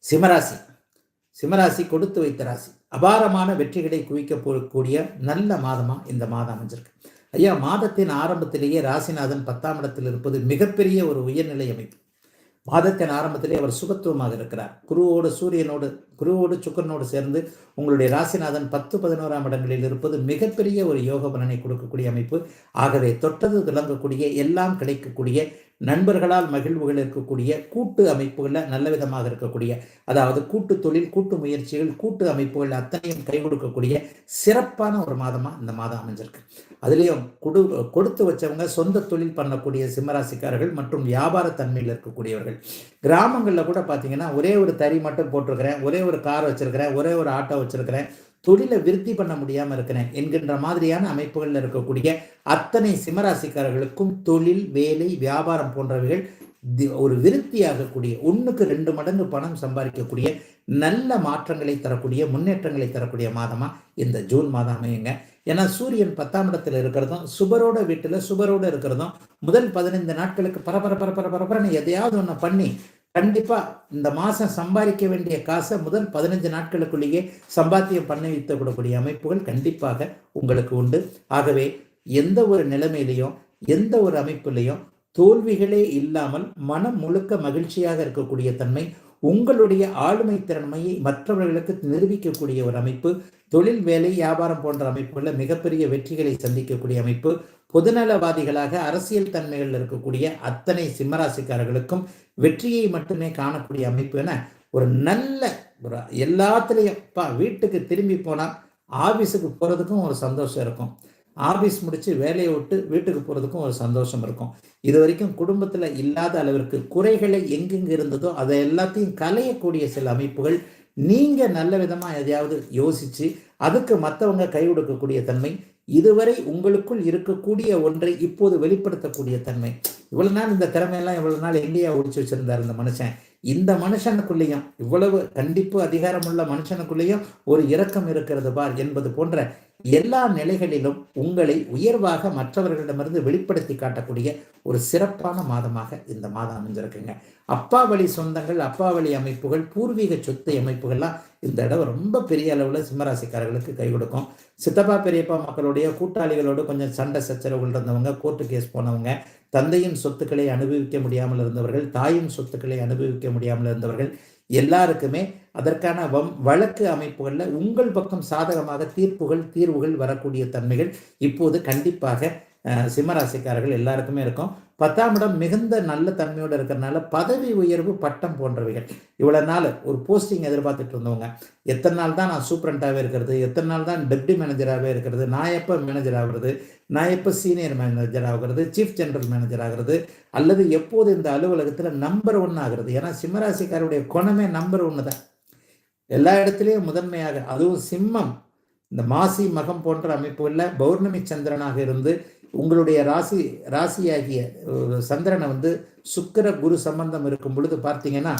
சிம்மராசி. சிம்மராசி கொடுத்து வைத்த ராசி. அபாரமான வெற்றிகளை குவிக்க போகக்கூடிய நல்ல மாதமா இந்த மாதம் அமைஞ்சிருக்கு. ஐயா, மாதத்தின் ஆரம்பத்திலேயே ராசிநாதன் 10ஆம் இடத்தில் இருப்பது மிகப்பெரிய ஒரு உயர்நிலை அமைப்பு. மாதத்தின் ஆரம்பத்திலே அவர் சுபத்துவமாக இருக்கிறார். குருவோடு சுக்கரனோடு சேர்ந்து உங்களுடைய ராசிநாதன் 10, 11ஆம் இடங்களில் இருப்பது மிகப்பெரிய ஒரு யோக பலனை கொடுக்கக்கூடிய அமைப்பு. ஆகவே தொட்டது விளங்கக்கூடிய, எல்லாம் கிடைக்கக்கூடிய, நண்பர்களால் மகிழ்வுகள் இருக்கக்கூடிய, கூட்டு அமைப்புகளில் நல்ல விதமாக இருக்கக்கூடிய, அதாவது கூட்டு தொழில், கூட்டு முயற்சிகள், கூட்டு அமைப்புகள் அத்தனையும் கை கொடுக்கக்கூடிய சிறப்பான ஒரு மாதமாக இந்த மாதம் அமைஞ்சிருக்கு. அதுலேயும் கொடுத்து வச்சவங்க சொந்த தொழில் பண்ணக்கூடிய சிம்மராசிக்காரர்கள் மற்றும் வியாபார தன்மையில் இருக்கக்கூடியவர்கள். கிராமங்களில் கூட பார்த்தீங்கன்னா, ஒரே ஒரு தறி மட்டும் போட்டிருக்கிறேன், ஒரே ஒரு கார் வச்சிருக்கிறேன், ஒரே ஒரு ஆட்டோ வச்சிருக்கிறேன், தொழிலை விருத்தி பண்ண முடியாமல் இருக்கிறேன் என்கின்ற மாதிரியான அமைப்புகளில் இருக்கக்கூடிய அத்தனை சிம்மராசிக்காரர்களுக்கும் தொழில், வேலை, வியாபாரம் போன்றவைகள் ஒரு விருத்தியாகக்கூடிய, 1க்கு 2 மடங்கு பணம் சம்பாதிக்கக்கூடிய நல்ல மாற்றங்களை தரக்கூடிய, முன்னேற்றங்களை தரக்கூடிய மாதமா இந்த ஜூன் மாதம் அமையுங்க. ஏன்னா சூரியன் 10ஆம் இடத்துல இருக்கிறதும், சுபரோட வீட்டில் சுபரோட இருக்கிறதும் முதல் 15 நாட்களுக்கு பரபரன்னு எதையாவது ஒன்று பண்ணி கண்டிப்பா இந்த மாசம் சம்பாதிக்க வேண்டிய காசை முதல் 15 நாட்களுக்குள்ளேயே சம்பாத்தியம் பண்ணி வைத்துக்கூடிய அமைப்புகள் கண்டிப்பாக உங்களுக்கு உண்டு. ஆகவே எந்த ஒரு நிலைமையிலையும், எந்த ஒரு அமைப்புலையும் தோல்விகளே இல்லாமல் மனம் முழுக்க மகிழ்ச்சியாக இருக்கக்கூடிய தன்மை, உங்களுடைய ஆளுமை திறமையை மற்றவர்களுக்கு நிரூபிக்கக்கூடிய ஒரு அமைப்பு, தொழில், வேலை, வியாபாரம் போன்ற அமைப்புகளில் மிகப்பெரிய வெற்றிகளை சந்திக்கக்கூடிய அமைப்பு, பொதுநலவாதிகளாக அரசியல் தன்மைகள் இருக்கக்கூடிய அத்தனை சிம்மராசிக்காரர்களுக்கும் வெற்றியை மட்டுமே காணக்கூடிய அமைப்பு என ஒரு நல்ல ஒரு எல்லாத்துலேயும் வீட்டுக்கு திரும்பி போனால் ஆஃபீஸுக்கு போகிறதுக்கும் ஒரு சந்தோஷம் இருக்கும், ஆஃபீஸ் முடித்து வேலையை விட்டு வீட்டுக்கு போகிறதுக்கும் ஒரு சந்தோஷம் இருக்கும். இது வரைக்கும் குடும்பத்தில் இல்லாத அளவிற்கு குறைகளை எங்கெங்கு இருந்ததோ அதை எல்லாத்தையும் களையக்கூடிய சில அமைப்புகள், நீங்கள் நல்ல விதமாக எதையாவது யோசித்து அதுக்கு மற்றவங்க கை கொடுக்கக்கூடிய தன்மை, இதுவரை உங்களுக்குள் இருக்கக்கூடிய ஒன்றை இப்போது வெளிப்படுத்தக்கூடிய தன்மை. இவ்வளவு நாள் இந்த திறமையெல்லாம் இவ்வளவு நாள் எங்கேயா ஒழிச்சு வச்சிருந்தார் இந்த மனுஷன், இந்த மனுஷனுக்குள்ளேயும் இவ்வளவு கண்டிப்பு அதிகாரமுள்ள மனுஷனுக்குள்ளேயும் ஒரு இரக்கம் இருக்கிறது பார் என்பது போன்ற எல்லா நிலைகளிலும் உங்களை உயர்வாக மற்றவர்களிடமிருந்து வெளிப்படுத்தி காட்டக்கூடிய ஒரு சிறப்பான மாதமாக இந்த மாதம் அமைஞ்சிருக்குங்க. அப்பா வழி சொந்தங்கள், அப்பா வழி அமைப்புகள், பூர்வீக சொத்து அமைப்புகள்லாம் இந்த இடம் ரொம்ப பெரிய அளவில் சிம்மராசிக்காரர்களுக்கு கை கொடுக்கும். சித்தப்பா பெரியப்பா மக்களுடைய கூட்டாளிகளோடு கொஞ்சம் சண்டை சச்சரவுகள் இருந்தவங்க, கோர்ட்டு கேஸ் போனவங்க, தந்தையின் சொத்துக்களை அனுபவிக்க முடியாமல் இருந்தவர்கள், தாயின் சொத்துக்களை அனுபவிக்க முடியாமல் இருந்தவர்கள் எல்லாருக்குமே அதற்கான வழக்கு அமைப்புகளில் உங்கள் பக்கம் சாதகமாக தீர்வுகள் வரக்கூடிய தன்மைகள் இப்போது கண்டிப்பாக சிம்மராசிக்காரர்கள் எல்லாருக்குமே இருக்கும். 10ஆம் இடம் மிகுந்த நல்ல தன்மையோடு இருக்கிறதுனால பதவி உயர்வு, பட்டம் போன்றவைகள், இவ்வளோ நாள் ஒரு போஸ்டிங் எதிர்பார்த்துட்டு இருந்தவங்க, எத்தனை நாள் தான் நான் சூப்பரண்டாகவே இருக்கிறது, எத்தனை நாள் தான் டெப்டி மேனேஜராகவே இருக்கிறது, நான் எப்போ மேனேஜர் ஆகிறது, நான் எப்போ சீனியர் மேனேஜர் ஆகிறது, சீஃப் ஜெனரல் மேனேஜர் ஆகிறது, அல்லது எப்போது இந்த அலுவலகத்தில் நம்பர் 1 ஆகிறது. ஏன்னா சிம்மராசிக்காருடைய குணமே நம்பர் 1 தான், எல்லா இடத்துலையும் முதன்மையாக. அதுவும் சிம்மம் இந்த மாசி மகம் போன்ற அமைப்புகளில் பௌர்ணமி சந்திரனாக இருந்து உங்களுடைய ராசியாகிய சந்திரனை சுக்கிர குரு சம்பந்தம் இருக்கும் பொழுது பார்த்தீங்கன்னா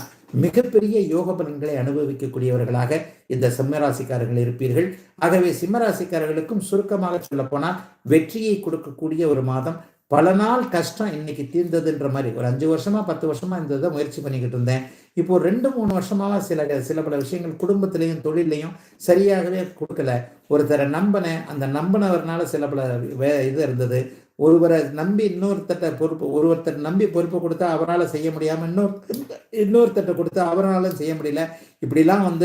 மிகப்பெரிய யோக பலன்களை அனுபவிக்கக்கூடியவர்களாக இந்த சிம்மராசிக்காரர்கள் இருப்பீர்கள். ஆகவே சிம்மராசிக்காரர்களுக்கும் சுருக்கமாக சொல்ல போனால் வெற்றியை கொடுக்கக்கூடிய ஒரு மாதம். பல நாள் கஷ்டம் இன்னைக்கு தீர்ந்ததுன்ற மாதிரி ஒரு 5 வருஷமா 10 வருஷமா இந்த இதை முயற்சி பண்ணிக்கிட்டு இருந்தேன், இப்போ 2-3 வருஷமாக சில பல விஷயங்கள் குடும்பத்திலையும் தொழிலையும் சரியாகவே கொடுக்கல, ஒருத்தரை நம்பினேன், அந்த நம்பினவர்னால சில பல இது இருந்தது, ஒருவரை நம்பி ஒருத்தர் நம்பி பொறுப்பை கொடுத்தா அவரால் செய்ய முடியாமல் இன்னொருத்தட்ட கொடுத்தா அவராலும் செய்ய முடியல, இப்படிலாம்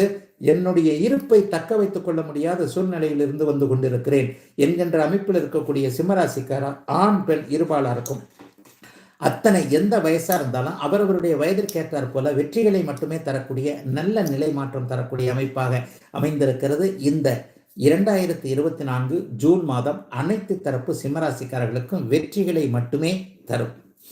என்னுடைய இருப்பை தக்க வைத்துக் கொள்ள முடியாத சூழ்நிலையிலிருந்து வந்து கொண்டிருக்கிறேன் என்கின்ற அமைப்பில் இருக்கக்கூடிய சிம்மராசிக்கார ஆண் பெண் இருபாலாருக்கும் அத்தனை எந்த வயசா இருந்தாலும் அவரவருடைய வயதிற்கேற்றார் போல வெற்றிகளை மட்டுமே தரக்கூடிய நல்ல நிலை மாற்றம் தரக்கூடிய அமைப்பாக அமைந்திருக்கிறது. இந்த 2024 ஜூன் மாதம் அனைத்து தரப்பு சிம்மராசிக்காரர்களுக்கும் வெற்றிகளை மட்டுமே தரும்.